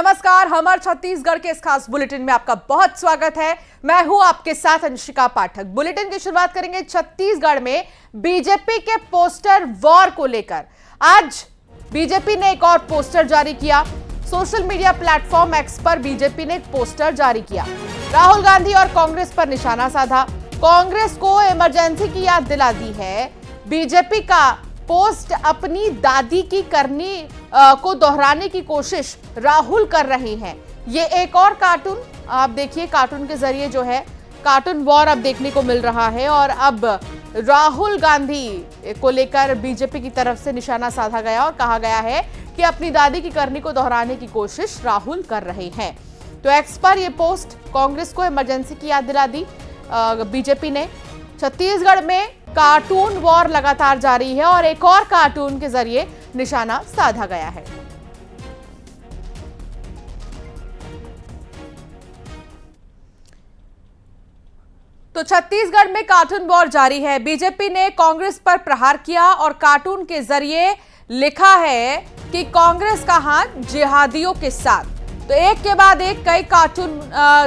नमस्कार, हमर छत्तीसगढ़ के इस खास बुलेटिन में आपका बहुत स्वागत है। मैं हूं आपके साथ अंशिका पाठक। बुलेटिन की शुरुआत करेंगे छत्तीसगढ़ में बीजेपी के पोस्टर वॉर को लेकर। आज बीजेपी ने एक और पोस्टर जारी किया। सोशल मीडिया प्लेटफॉर्म एक्स पर बीजेपी ने एक पोस्टर जारी किया। राहुल गांधी और कांग्रेस पर निशाना साधा। कांग्रेस को इमरजेंसी की याद दिला दी है। बीजेपी का पोस्ट अपनी दादी की करनी को दोहराने की कोशिश राहुल कर रहे हैं। ये एक और कार्टून आप देखिए, कार्टून के जरिए जो है कार्टून वॉर अब देखने को मिल रहा है और अब राहुल गांधी को लेकर बीजेपी की तरफ से निशाना साधा गया और कहा गया है कि अपनी दादी की करनी को दोहराने की कोशिश राहुल कर रहे हैं। तो एक्स पर यह पोस्ट कांग्रेस को इमरजेंसी की याद दिला दी बीजेपी ने। छत्तीसगढ़ में कार्टून वॉर लगातार जारी है और एक और कार्टून के जरिए निशाना साधा गया है। तो छत्तीसगढ़ में कार्टून वॉर जारी है। बीजेपी ने कांग्रेस पर प्रहार किया और कार्टून के जरिए लिखा है कि कांग्रेस का हाथ जिहादियों के साथ। तो एक के बाद एक कई कार्टून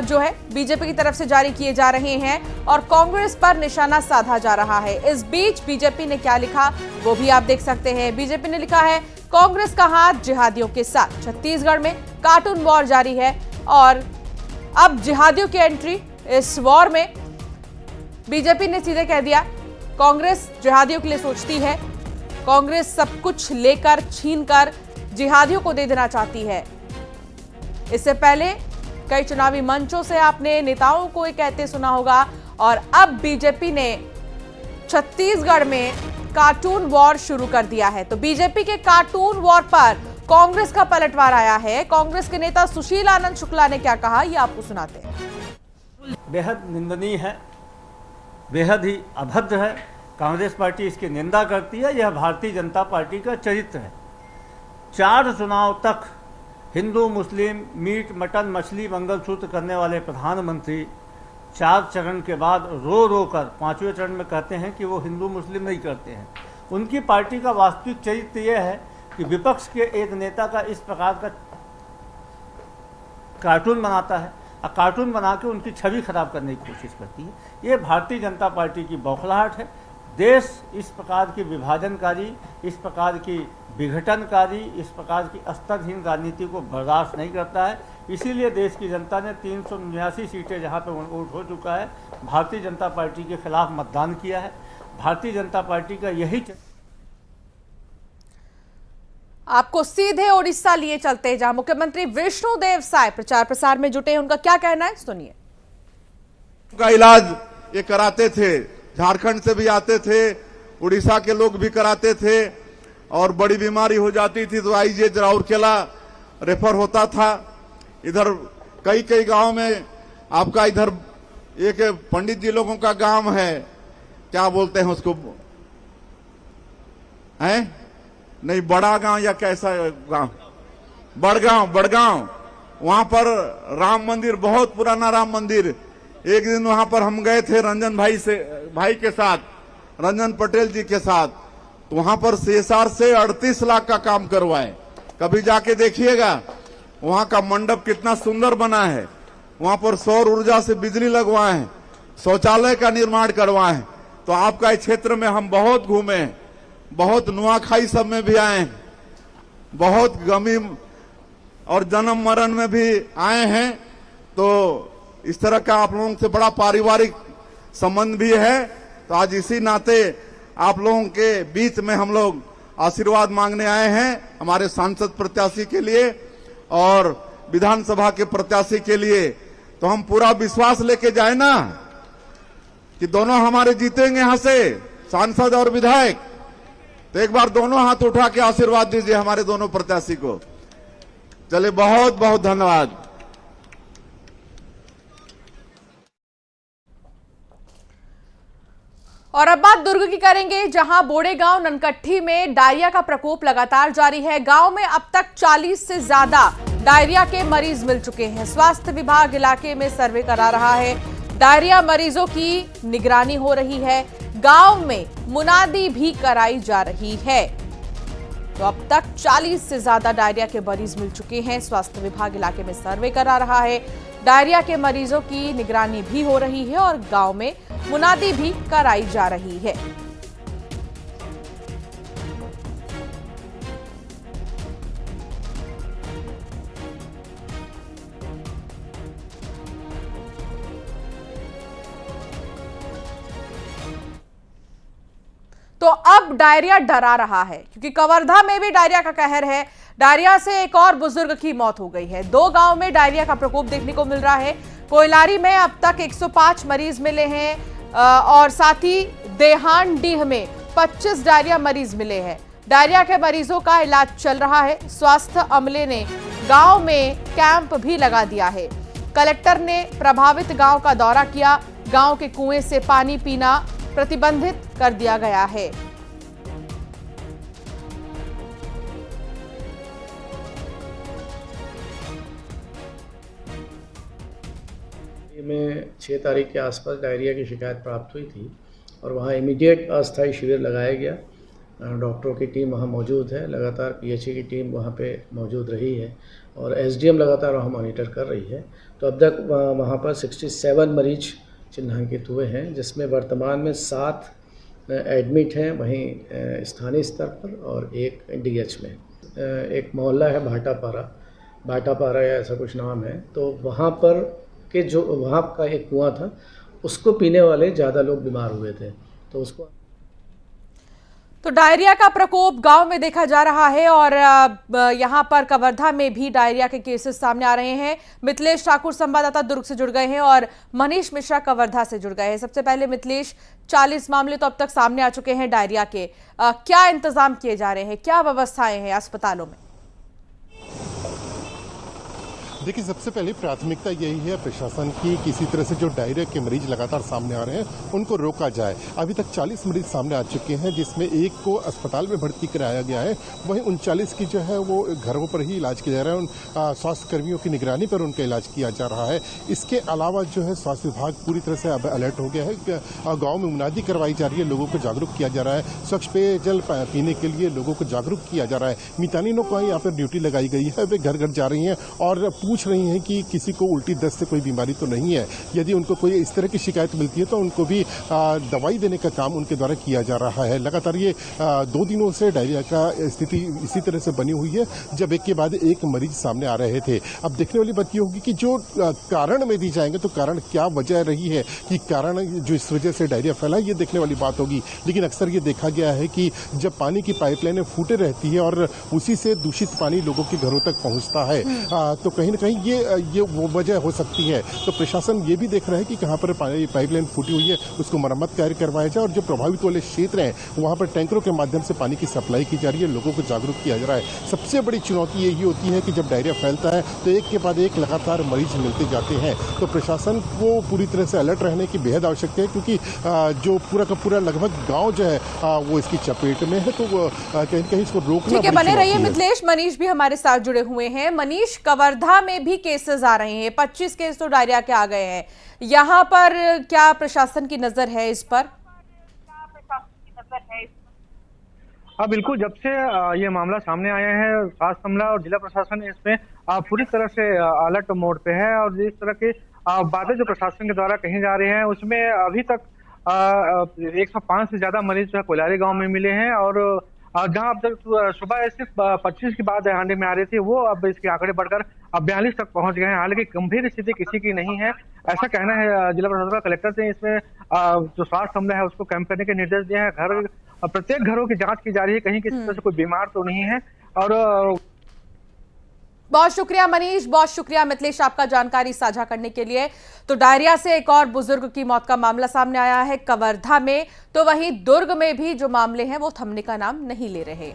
जो है बीजेपी की तरफ से जारी किए जा रहे हैं और कांग्रेस पर निशाना साधा जा रहा है। इस बीच बीजेपी ने क्या लिखा वो भी आप देख सकते हैं। बीजेपी ने लिखा है कांग्रेस का हाथ जिहादियों के साथ। छत्तीसगढ़ में कार्टून वॉर जारी है और अब जिहादियों की एंट्री इस वॉर में। बीजेपी ने सीधे कह दिया कांग्रेस जिहादियों के लिए सोचती है। कांग्रेस सब कुछ लेकर छीनकर जिहादियों को दे देना चाहती है। इससे पहले कई चुनावी मंचों से आपने नेताओं को ये कहते सुना होगा और अब बीजेपी ने छत्तीसगढ़ में कार्टून वॉर शुरू कर दिया है। तो बीजेपी के कार्टून वॉर पर कांग्रेस का पलटवार आया है। कांग्रेस के नेता सुशील आनंद शुक्ला ने क्या कहा ये आपको सुनाते हैं। बेहद निंदनीय है, बेहद ही अभद्र है। कांग्रेस पार्टी इसकी निंदा करती है। यह भारतीय जनता पार्टी का चरित्र है। 4 चुनाव तक हिंदू मुस्लिम मीट मटन मछली मंगलसूत्र करने वाले प्रधानमंत्री 4 चरण के बाद रो रो कर 5वें चरण में कहते हैं कि वो हिंदू मुस्लिम नहीं करते हैं। उनकी पार्टी का वास्तविक चरित्र यह है कि विपक्ष के एक नेता का इस प्रकार का कार्टून बनाता है और कार्टून बना के उनकी छवि खराब करने की कोशिश करती है। ये भारतीय जनता पार्टी की बौखलाहट है। देश इस प्रकार की विभाजनकारी, इस प्रकार की विघटनकारी, इस प्रकार की स्तरहीन राजनीति को बर्दाश्त नहीं करता है। इसीलिए देश की जनता ने 379 सीटें जहां पे वोट हो चुका है, भारतीय जनता पार्टी के खिलाफ मतदान किया है। भारतीय जनता पार्टी का यही आपको सीधे ओडिशा लिए चलते हैं जहां मुख्यमंत्री विष्णुदेव साय प्रचार प्रसार में जुटे हैं। उनका क्या कहना है सुनिए। का इलाज ये कराते थे, झारखंड से भी आते थे, उड़ीसा के लोग भी कराते थे और बड़ी बीमारी हो जाती थी तो आईजीएच राउरकेला रेफर होता था। इधर कई कई गांव में आपका इधर एक पंडित जी लोगों का गांव है, क्या बोलते हैं उसको, हैं नहीं बड़ा गांव या कैसा गांव, बड़गांव। वहां पर राम मंदिर, बहुत पुराना राम मंदिर। एक दिन वहां पर हम गए थे रंजन भाई के साथ, रंजन पटेल जी के साथ। तो वहां पर सीएसआर से 38 लाख का काम करवाए। कभी जाके देखिएगा वहां का मंडप कितना सुंदर बना है। वहां पर सौर ऊर्जा से बिजली लगवाए हैं, शौचालय का निर्माण करवाए हैं। तो आपका इस क्षेत्र में हम बहुत घूमे हैं, बहुत नुआखाई सब में भी आए हैं, बहुत गमी और जन्म मरण में भी आए हैं। तो इस तरह का आप लोगों से बड़ा पारिवारिक संबंध भी है। तो आज इसी नाते आप लोगों के बीच में हम लोग आशीर्वाद मांगने आए हैं, हमारे सांसद प्रत्याशी के लिए और विधानसभा के प्रत्याशी के लिए। तो हम पूरा विश्वास लेके जाए ना कि दोनों हमारे जीतेंगे यहां से, सांसद और विधायक। तो एक बार दोनों हाथ उठा के आशीर्वाद दीजिए हमारे दोनों प्रत्याशी को। चलिए, बहुत बहुत धन्यवाद। और अब बात दुर्ग की करेंगे जहां बोड़ेगांव ननकट्टी में डायरिया का प्रकोप लगातार जारी है। गांव में अब तक 40 से ज्यादा डायरिया के मरीज मिल चुके हैं। स्वास्थ्य विभाग इलाके में सर्वे करा रहा है। डायरिया मरीजों की निगरानी हो रही है। गांव में मुनादी भी कराई जा रही है। तो अब तक 40 से ज्यादा डायरिया के मरीज मिल चुके हैं। स्वास्थ्य विभाग इलाके में सर्वे करा रहा है। डायरिया के मरीजों की निगरानी भी हो रही है और गांव में मुनादी भी कराई जा रही है। तो अब डायरिया डरा रहा है क्योंकि कवर्धा में भी डायरिया का कहर है। डायरिया से एक और बुजुर्ग की मौत हो गई है। 2 गांव में डायरिया का प्रकोप देखने को मिल रहा है। कोयलारी में अब तक 105 मरीज मिले हैं और साथ ही देहानडीह में 25 डायरिया मरीज मिले हैं। डायरिया के मरीजों का इलाज चल रहा है। स्वास्थ्य अमले ने गांव में कैंप भी लगा दिया है। कलेक्टर ने प्रभावित गांव का दौरा किया। गांव के कुएं से पानी पीना प्रतिबंधित कर दिया गया है। में 6 तारीख के आसपास डायरिया की शिकायत प्राप्त हुई थी और वहाँ इमीडिएट अस्थायी शिविर लगाया गया। डॉक्टरों की टीम वहाँ मौजूद है, लगातार पीएचई की टीम वहाँ पे मौजूद रही है और एसडीएम लगातार वहाँ मॉनिटर कर रही है। तो अब तक वहाँ पर 67 मरीज चिन्हांकित हुए हैं, जिसमें वर्तमान में 7 एडमिट हैं वहीं स्थानीय स्तर पर और 1 डीएच में। एक मोहल्ला है भाटापारा या ऐसा कुछ नाम है, तो वहाँ पर कि जो वहाँ का एक कुआं था उसको पीने वाले ज़्यादा लोग बीमार हुए थे, तो उसको तो डायरिया का प्रकोप गांव में देखा जा रहा है और यहां पर कवर्धा में भी डायरिया के केसेस सामने आ रहे हैं। मिथिलेश ठाकुर संवाददाता दुर्ग से जुड़ गए हैं और मनीष मिश्रा कवर्धा से जुड़ गए हैं। सबसे पहले मिथिलेश, 40 मामले तो अब तक सामने आ चुके हैं डायरिया के। क्या इंतजाम किए जा रहे हैं, क्या व्यवस्थाएं हैं अस्पतालों में? देखिए, सबसे पहले प्राथमिकता यही है प्रशासन की, किसी तरह से जो डायरिया के मरीज लगातार सामने आ रहे हैं उनको रोका जाए। अभी तक 40 मरीज सामने आ चुके हैं, जिसमें 1 को अस्पताल में भर्ती कराया गया है। वहीं 39 की जो है वो घरों पर ही इलाज किया जा रहा है। स्वास्थ्य कर्मियों की निगरानी पर उनका इलाज किया जा रहा है। इसके अलावा जो है स्वास्थ्य विभाग पूरी तरह से अब अलर्ट हो गया है। गाँव में मुनादी करवाई जा रही है, लोगों को जागरूक किया जा रहा है। स्वच्छ पेयजल पीने के लिए लोगों को जागरूक किया जा रहा है। मितानिनों को यहाँ पर ड्यूटी लगाई गई है, वे घर घर जा रही हैं और पूछ रही हैं कि किसी को उल्टी दस्त से कोई बीमारी तो नहीं है। यदि उनको कोई इस तरह की शिकायत मिलती है तो उनको भी दवाई देने का काम उनके द्वारा किया जा रहा है। लगातार ये 2 दिनों से डायरिया का स्थिति इसी तरह से बनी हुई है, जब एक के बाद एक मरीज सामने आ रहे थे। अब देखने वाली बात ये होगी कि जो कारण में दी जाएंगे तो कारण क्या वजह रही है कि कारण जो इस वजह से डायरिया फैला, ये देखने वाली बात होगी। लेकिन अक्सर ये देखा गया है कि जब पानी की पाइपलाइनें फूटे रहती है और उसी से दूषित पानी लोगों के घरों तक पहुंचता है, तो कहीं न कहीं ये वो वजह हो सकती है। तो प्रशासन ये भी देख रहा है कि कहाँ पर पाइपलाइन फूटी हुई है उसको मरम्मत कार्य करवाया जाए और जो प्रभावित वाले क्षेत्र हैं वहाँ पर टैंकरों के माध्यम से पानी की सप्लाई की जा रही है, लोगों को जागरूक किया जा रहा है। सबसे बड़ी चुनौती यही होती है कि जब डायरिया फैलता है तो एक के बाद एक लगातार मरीज मिलते जाते हैं। तो प्रशासन को पूरी तरह से अलर्ट रहने की बेहद आवश्यकता है, क्योंकि जो पूरा का पूरा लगभग गाँव जो है वो इसकी चपेट में है। तो कहीं कहीं इसको रोकना। ठीक है, बने रहिए मिथिलेश। मनीष भी हमारे साथ जुड़े हुए हैं। मनीष, कवर्धा में भी केसेस आ रहे हैं, 25 केस तो डायरिया के आ गए हैं। यहाँ पर क्या प्रशासन की नजर है इस पर? हाँ बिल्कुल, जब से ये मामला सामने आया है स्वास्थ्य अमला और जिला प्रशासन इसमें पूरी तरह से अलर्ट मोड पे है और जिस तरह की बातें जो प्रशासन के द्वारा कही जा रही हैं उसमें अभी तक 105 से ज्यादा मरीज जो है कोयलारी गांव में मिले हैं और जहां अब तक सुबह सिर्फ 25 की बात हांडे में आ रही थी, वो अब इसके आंकड़े बढ़कर अब 42 तक पहुंच गए हैं। हालांकि गंभीर स्थिति किसी की नहीं है, ऐसा कहना है जिला प्रशासन का। कलेक्टर ने इसमें जो स्वास्थ्य अमला है उसको कैंप करने के निर्देश दिए हैं। प्रत्येक घरों की जांच की जा रही है, कहीं किसी तरह से कोई बीमार तो नहीं है। और बहुत शुक्रिया मनीष, बहुत शुक्रिया मिथिलेश आपका जानकारी साझा करने के लिए। तो डायरिया से एक और बुजुर्ग की मौत का मामला सामने आया है कवर्धा में, तो वहीं दुर्ग में भी जो मामले हैं वो थमने का नाम नहीं ले रहे।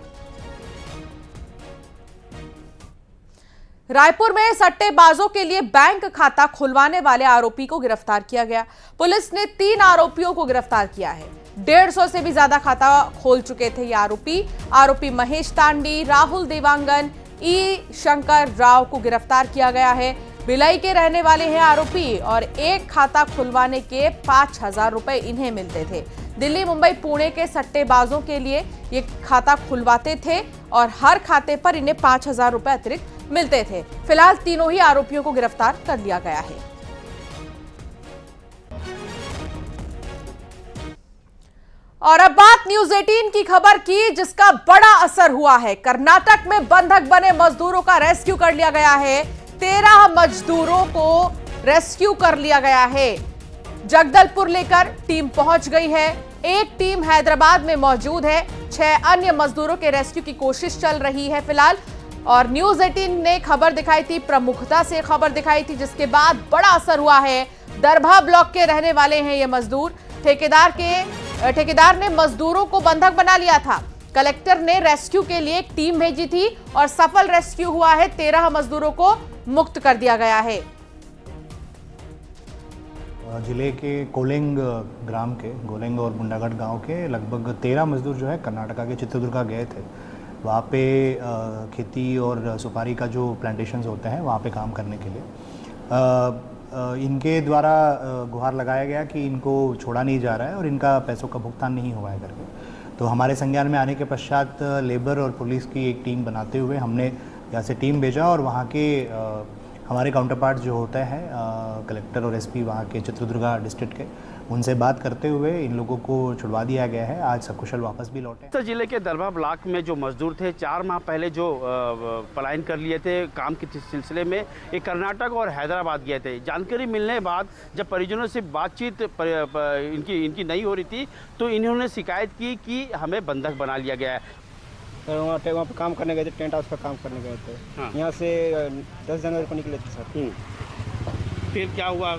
रायपुर में सट्टेबाजों के लिए बैंक खाता खुलवाने वाले आरोपी को गिरफ्तार किया गया। पुलिस ने 3 आरोपियों को गिरफ्तार किया है। 150 से भी ज्यादा खाता खोल चुके थे ये आरोपी महेश तांडी, राहुल देवांगन, ई शंकर राव को गिरफ्तार किया गया है। भिलाई के रहने वाले हैं आरोपी और एक खाता खुलवाने के 5,000 रुपए इन्हें मिलते थे। दिल्ली, मुंबई, पुणे के सट्टेबाजों के लिए ये खाता खुलवाते थे और हर खाते पर इन्हें 5,000 रुपए अतिरिक्त मिलते थे। फिलहाल तीनों ही आरोपियों को गिरफ्तार कर लिया गया है। और अब बात न्यूज 18 की खबर की, जिसका बड़ा असर हुआ है। कर्नाटक में बंधक बने मजदूरों का रेस्क्यू कर लिया गया है। 13 मजदूरों को रेस्क्यू कर लिया गया है। जगदलपुर लेकर टीम पहुंच गई है। एक टीम हैदराबाद में मौजूद है। 6 अन्य मजदूरों के रेस्क्यू की कोशिश चल रही है फिलहाल। और न्यूज 18 ने खबर दिखाई थी, प्रमुखता से खबर दिखाई थी, जिसके बाद बड़ा असर हुआ है। दरभा ब्लॉक के रहने वाले हैं ये मजदूर। ठेकेदार ने मजदूरों को बंधक बना लिया था। कलेक्टर ने रेस्क्यू के लिए एक टीम भेजी थी और सफल रेस्क्यू हुआ है। 13 मजदूरों को मुक्त कर दिया गया है। जिले के कोलेंग ग्राम के गोलेंग और मुंडागढ़ गांव के लगभग 13 मजदूर जो है कर्नाटका के चित्रदुर्गा गए थे। वहाँ पे खेती और सुपारी का जो प्लांटेशंस होते हैं वहाँ पे काम करने के लिए इनके द्वारा गुहार लगाया गया कि इनको छोड़ा नहीं जा रहा है और इनका पैसों का भुगतान नहीं हुआ है करके। तो हमारे संज्ञान में आने के पश्चात लेबर और पुलिस की एक टीम बनाते हुए हमने यहाँ से टीम भेजा और वहाँ के हमारे काउंटर पार्ट जो होते हैं कलेक्टर और एसपी वहाँ के चित्रदुर्गा डिस्ट्रिक्ट के, उनसे बात करते हुए इन लोगों को छुड़वा दिया गया है। आज सकुशल वापस भी लौटे। तो जिले के दरभा ब्लॉक में जो मजदूर थे 4 माह पहले जो पलायन कर लिए थे काम के सिलसिले में, ये कर्नाटक और हैदराबाद गए थे। जानकारी मिलने के बाद जब परिजनों से बातचीत इनकी नहीं हो रही थी तो इन्होंने शिकायत की कि हमें बंधक बना लिया गया है। वहाँ पे काम करने गए थे, टेंट हाउस पर काम करने गए थे। हाँ। यहाँ से 10 जनवरी को निकले थे सर। फिर क्या हुआ?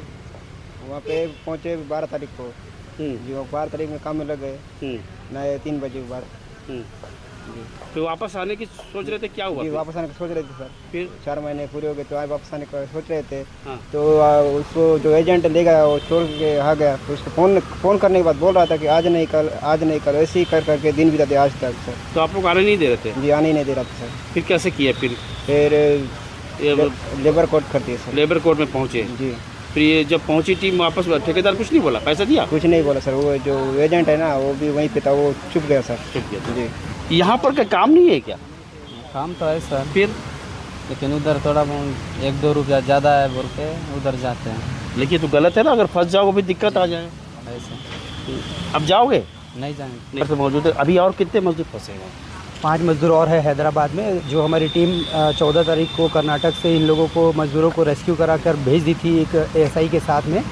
वहाँ पे पहुँचे 12 तारीख को। जी, 12 तारीख में काम में लग गए। नए 3 बजे के बाद फिर वापस आने की सोच रहे थे, क्या हुआ? जी, वापस आने की सोच रहे थे सर। फिर 4 महीने पूरे हो गए तो आज वापस आने का सोच रहे थे। हाँ। तो उसको जो एजेंट ले गया वो छोड़ के आ गया। तो उसको फ़ोन करने के बाद बोल रहा था कि आज नहीं कल ऐसे ही कर करके दिन बीता थे आज तक सर। तो आप लोग आने नहीं दे रहे थे? जी, आने ही नहीं दे रहा था सर। फिर कैसे किया? फिर लेबर कोर्ट कर दिए सर। लेबर कोर्ट में पहुँचे? जी। फिर ये जब पहुंची टीम वापस, ठेकेदार कुछ नहीं बोला, पैसा दिया? कुछ नहीं बोला सर। वो जो एजेंट है ना वो भी वहीं पे था, वो चुप गया सर। चुप गया जी। यहाँ पर का काम नहीं है क्या? काम तो है सर, फिर लेकिन उधर थोड़ा 1-2 रुपया ज़्यादा है बोल के उधर जाते हैं। लेकिन तो गलत है ना, अगर फंस जाओगे फिर दिक्कत आ जाए। ऐसे अब जाओगे? नहीं जाएंगे। तो मौजूद है अभी। और कितने मजदूर फंसे हैं? 5 मजदूर और है हैदराबाद में, जो हमारी टीम 14 तारीख को कर्नाटक से इन लोगों को मजदूरों को रेस्क्यू कराकर भेज दी थी एक एसआई के साथ में।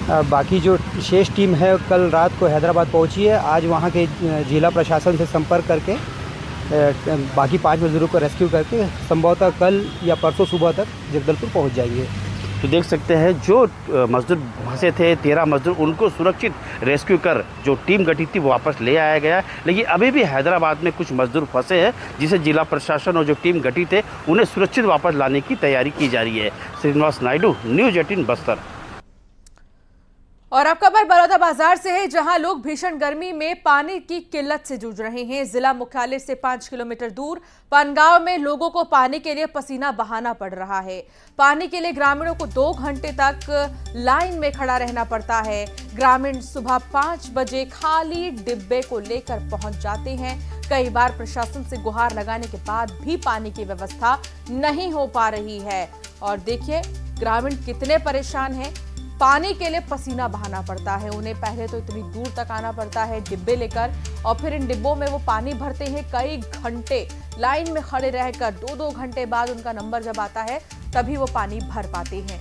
बाकी जो शेष टीम है कल रात को हैदराबाद पहुंची है। आज वहां के जिला प्रशासन से संपर्क करके बाकी 5 मजदूरों को रेस्क्यू करके संभवतः कल या परसों सुबह तक जगदलपुर पहुंच जाएंगे। तो देख सकते हैं जो मजदूर फंसे थे 13 मजदूर, उनको सुरक्षित रेस्क्यू कर जो टीम गठित थी वो वापस ले आया गया। लेकिन अभी भी हैदराबाद में कुछ मजदूर फंसे हैं, जिसे जिला प्रशासन और जो टीम गठित है उन्हें सुरक्षित वापस लाने की तैयारी की जा रही है। श्रीनिवास नायडू, न्यूज 18 बस्तर। और अब खबर बड़ौदा बाजार से है, जहां लोग भीषण गर्मी में पानी की किल्लत से जूझ रहे हैं। जिला मुख्यालय से 5 किलोमीटर दूर पनगांव में लोगों को पानी के लिए पसीना बहाना पड़ रहा है। पानी के लिए ग्रामीणों को 2 घंटे तक लाइन में खड़ा रहना पड़ता है। ग्रामीण सुबह 5 बजे खाली डिब्बे को लेकर पहुंच जाते हैं। कई बार प्रशासन से गुहार लगाने के बाद भी पानी की व्यवस्था नहीं हो पा रही है। और देखिए ग्रामीण कितने परेशान हैं। पानी के लिए पसीना बहाना पड़ता है उन्हें। पहले तो इतनी दूर तक आना पड़ता है डिब्बे लेकर, और फिर इन डिब्बों में वो पानी भरते हैं। कई घंटे लाइन में खड़े रहकर 2-2 घंटे बाद उनका नंबर जब आता है तभी वो पानी भर पाते हैं।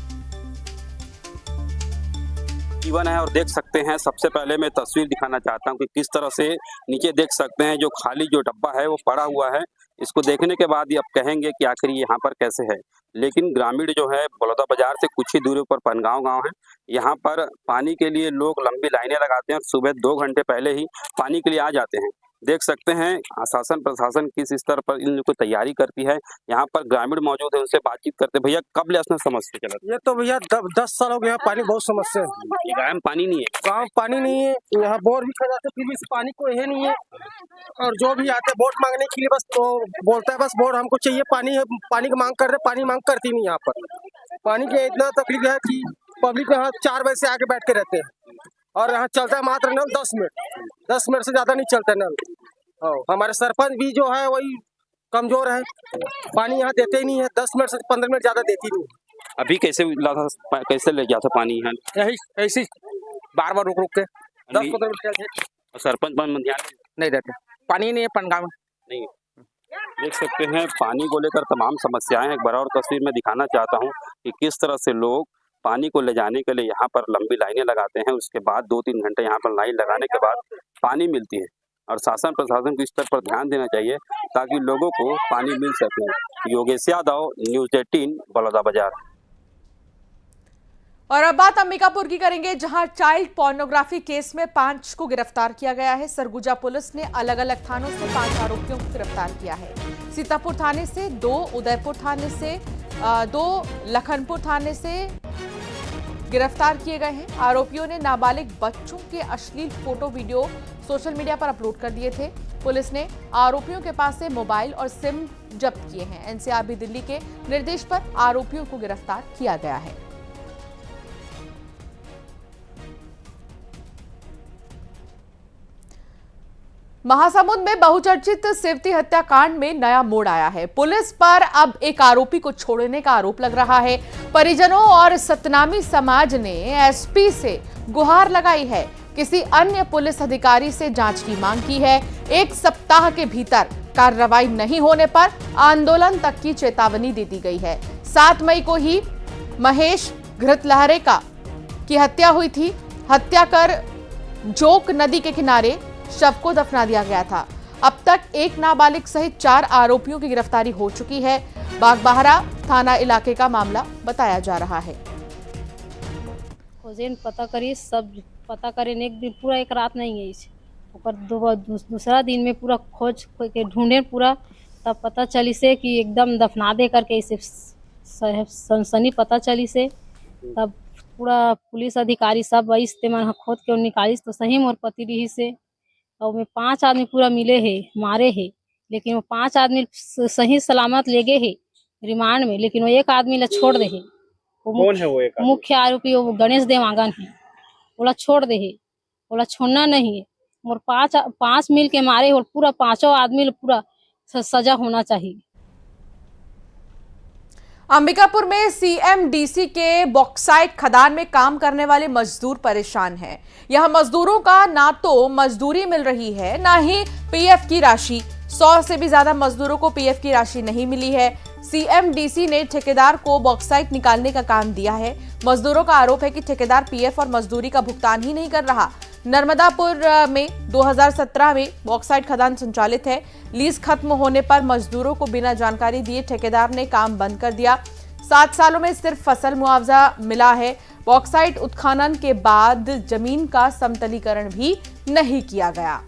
जीवन है और देख सकते हैं। सबसे पहले मैं तस्वीर दिखाना चाहता हूं कि किस तरह से नीचे देख सकते हैं जो खाली जो डब्बा है वो पड़ा हुआ है। इसको देखने के बाद ही अब कहेंगे कि आखिर यहाँ पर कैसे है। लेकिन ग्रामीण जो है बड़ौदा बाजार से कुछ ही दूरी पर पनगांव गांव है, यहाँ पर पानी के लिए लोग लंबी लाइनें लगाते हैं और सुबह 2 घंटे पहले ही पानी के लिए आ जाते हैं। देख सकते हैं शासन प्रशासन किस स्तर पर इन को तैयारी करती है। यहाँ पर ग्रामीण मौजूद है, उनसे बातचीत करते। भैया कब ले असना समस्या चला? ये तो भैया 10 साल हो गया, पानी बहुत समस्या है। गाँव में पानी नहीं है? गाँव पानी नहीं है, यहाँ बोर भी खजाते फिर भी इस पानी को है नहीं है। और जो भी आते वोट मांगने के लिए बस तो बोलता है बस वोट हमको चाहिए, पानी है, पानी की मांग कर रहे, पानी मांग करती नहीं यहाँ पर। पानी की इतना तकलीफ है कि पब्लिक यहाँ 4 बजे से आके बैठ के रहते हैं और यहाँ चलता है मात्र नल 10 मिनट से ज़्यादा नहीं चलता नल। हमारे सरपंच भी जो है वही कमजोर है, पानी यहाँ देते ही नहीं है, 10 मिनट से 15 मिनट ज़्यादा देती नहीं। अभी कैसे ले गया था पानी यहाँ? यही ऐसी बार रुक के 10-15 मिनट चलते। सरपंच ध्यान नहीं देते, पानी नहीं है पनगांव में नहीं। देख सकते हैं पानी को लेकर तमाम समस्याएं। एक बार और तस्वीर में दिखाना चाहता हूं कि किस तरह से लोग पानी को ले जाने के लिए यहाँ पर लंबी लाइनें लगाते हैं, उसके बाद 2-3 घंटे यहाँ पर लाइन लगाने के बाद पानी मिलती है। और शासन प्रशासन को इस पर ध्यान देना चाहिए ताकि लोगों को पानी मिल सके। योगेश यादव, न्यूज़ 18, बलौदाबाजार। और अब बात अंबिकापुर की करेंगे, जहां चाइल्ड पोर्नोग्राफी केस में 5 को गिरफ्तार किया गया है। सरगुजा पुलिस ने अलग अलग थानों से 5 आरोपियों को गिरफ्तार किया है। सीतापुर थाने से 2, उदयपुर थाने से 2, लखनपुर थाने से गिरफ्तार किए गए हैं। आरोपियों ने नाबालिग बच्चों के अश्लील फोटो वीडियो सोशल मीडिया पर अपलोड कर दिए थे। पुलिस ने आरोपियों के पास से मोबाइल और सिम जब्त किए हैं। एनसीआरबी दिल्ली के निर्देश पर आरोपियों को गिरफ्तार किया गया है। महासमुंद में बहुचर्चित सेवती हत्याकांड में नया मोड़ आया है। पुलिस पर अब एक आरोपी को छोड़ने का आरोप लग रहा है। परिजनों और सतनामी समाज ने एसपी से गुहार लगाई है। किसी अन्य पुलिस अधिकारी से जांच की मांग की है। 1 सप्ताह के भीतर कार्रवाई नहीं होने पर आंदोलन तक की चेतावनी दे दी गई है। 7 मई को ही महेश घृतलहरे की हत्या हुई थी। हत्या कर जोक नदी के किनारे शव को दफना दिया गया था। अब तक 1 नाबालिग सहित 4 आरोपियों की गिरफ्तारी हो चुकी है। बागबाहरा थाना इलाके का मामला बताया जा रहा है। खोजें पता करिए, सब पता करें। एक दिन पूरा एक रात नहीं है इसे ऊपर दूसरा दिन में पूरा खोज के ढूंढे पूरा, तब पता चली से कि एकदम दफना दे करके इसे सनसनी पता चली से। तब पूरा पुलिस अधिकारी सब इस्तेमाल खोद के निकाली तो सही मोर पति रही से। और में 5 आदमी पूरा मिले है, मारे है, लेकिन वो 5 आदमी सही सलामत ले गए है रिमांड में, लेकिन वो 1 आदमी ला छोड़ दे है। कौन है वो एक आदमी? मुख्य आरोपी वो गणेश देवांगन है। बोला छोड़ दे है, बोला छोड़ना नहीं है। और 5 मिल के मारे और पूरा 5 आदमी पूरा सजा होना चाहिए। अंबिकापुर में सीएमडीसी के बॉक्साइट खदान में काम करने वाले मजदूर परेशान हैं। यहां मजदूरों का ना तो मजदूरी मिल रही है, ना ही पीएफ की राशि। 100 से भी ज्यादा मजदूरों को पीएफ की राशि नहीं मिली है। सीएमडीसी ने ठेकेदार को बॉक्साइट निकालने का काम दिया है। मजदूरों का आरोप है कि ठेकेदार पीएफ और मजदूरी का भुगतान ही नहीं कर रहा। नर्मदापुर में 2017 में बॉक्साइट खदान संचालित है। लीज खत्म होने पर मजदूरों को बिना जानकारी दिए ठेकेदार ने काम बंद कर दिया। 7 सालों में सिर्फ फसल मुआवजा मिला है। बॉक्साइट उत्खनन के बाद जमीन का समतलीकरण भी नहीं किया गया।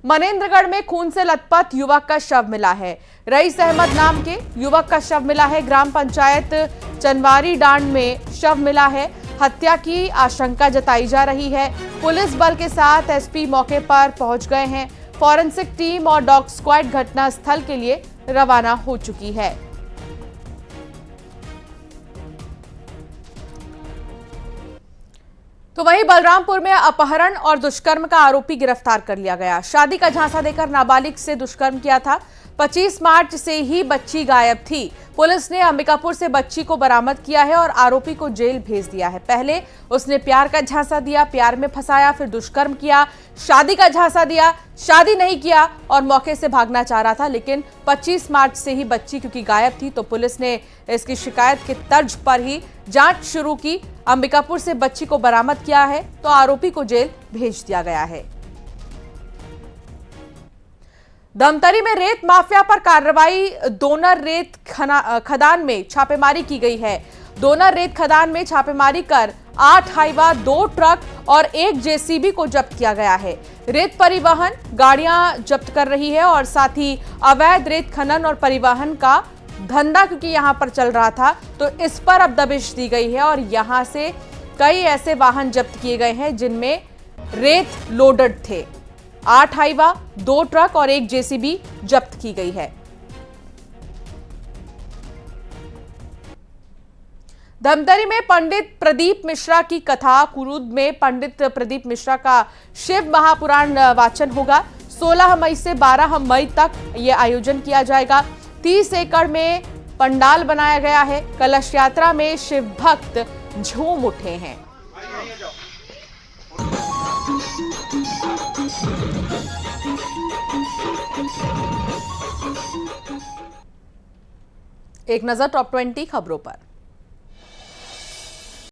मनेंद्रगढ़ में खून से लथपथ युवक का शव मिला है। रईस अहमद नाम के युवक का शव मिला है। ग्राम पंचायत चनवारी डांड में शव मिला है। हत्या की आशंका जताई जा रही है। पुलिस बल के साथ एसपी मौके पर पहुंच गए हैं। फॉरेंसिक टीम और डॉग स्क्वाड घटना स्थल के लिए रवाना हो चुकी है। तो वहीं बलरामपुर में अपहरण और दुष्कर्म का आरोपी गिरफ्तार कर लिया गया। शादी का झांसा देकर नाबालिग से दुष्कर्म किया था। 25 मार्च से ही बच्ची गायब थी। पुलिस ने अंबिकापुर से बच्ची को बरामद किया है और आरोपी को जेल भेज दिया है। पहले उसने प्यार का झांसा दिया, प्यार में फंसाया, फिर दुष्कर्म किया, शादी का झांसा दिया, शादी नहीं किया और मौके से भागना चाह रहा था। लेकिन 25 मार्च से ही बच्ची क्योंकि गायब थी तो पुलिस ने इसकी शिकायत के तर्ज पर ही जांच शुरू की। अंबिकापुर से बच्ची को बरामद किया है तो आरोपी को जेल भेज दिया गया है। धमतरी में रेत माफिया पर कार्रवाई। डोनर रेत खदान में छापेमारी की गई है। डोनर रेत खदान में छापेमारी कर 8 हाइवा, 2 ट्रक और 1 जेसीबी को जब्त किया गया है। रेत परिवहन गाड़ियां जब्त कर रही है और साथ ही अवैध रेत खनन और परिवहन का धंधा क्योंकि यहां पर चल रहा था तो इस पर अब दबिश दी गई है और यहां से कई ऐसे वाहन जब्त किए गए हैं जिनमें रेत लोडेड थे। 8 हाइवा, 2 ट्रक और 1 जेसीबी जब्त की गई है। धमतरी में पंडित प्रदीप मिश्रा की कथा, कुरूद में पंडित प्रदीप मिश्रा का शिव महापुराण वाचन होगा। 16 मई से 12 मई तक ये आयोजन किया जाएगा। 30 एकड़ में पंडाल बनाया गया है। कलश यात्रा में शिव भक्त झूम उठे हैं। एक नजर टॉप 20 खबरों पर।